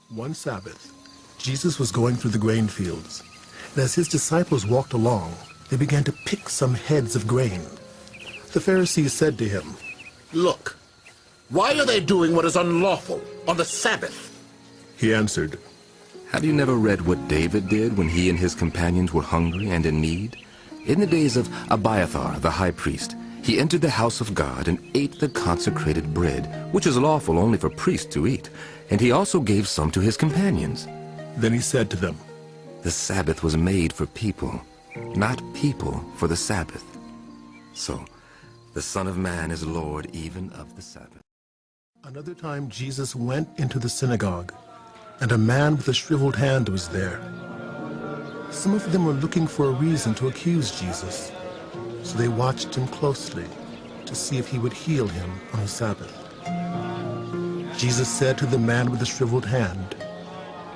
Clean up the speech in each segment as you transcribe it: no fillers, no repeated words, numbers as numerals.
One Sabbath, Jesus was going through the grain fields, and as his disciples walked along, they began to pick some heads of grain. The Pharisees said to him, Look, why are they doing what is unlawful on the Sabbath? He answered, Have you never read what David did when he and his companions were hungry and in need? In the days of Abiathar, the high priest, he entered the house of God and ate the consecrated bread, which is lawful only for priests to eat, and he also gave some to his companions. Then he said to them, The Sabbath was made for people, not people for the Sabbath. So, the Son of Man is Lord even of the Sabbath. Another time Jesus went into the synagogue, and a man with a shriveled hand was there. Some of them were looking for a reason to accuse Jesus, so they watched him closely to see if he would heal him on the Sabbath. Jesus said to the man with the shriveled hand,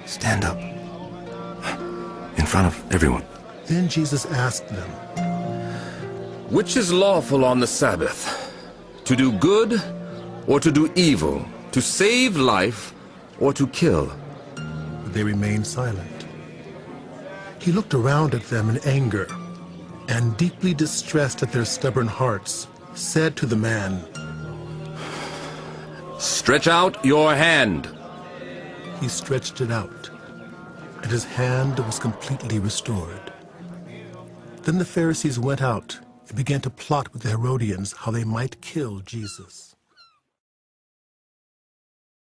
Stand up, in front of everyone. Then Jesus asked them, Which is lawful on the Sabbath? To do good or to do evil? To save life or to kill? But they remained silent. He looked around at them in anger, and deeply distressed at their stubborn hearts, said to the man, Stretch out your hand. He stretched it out, and his hand was completely restored. Then the Pharisees went out and began to plot with the Herodians how they might kill Jesus.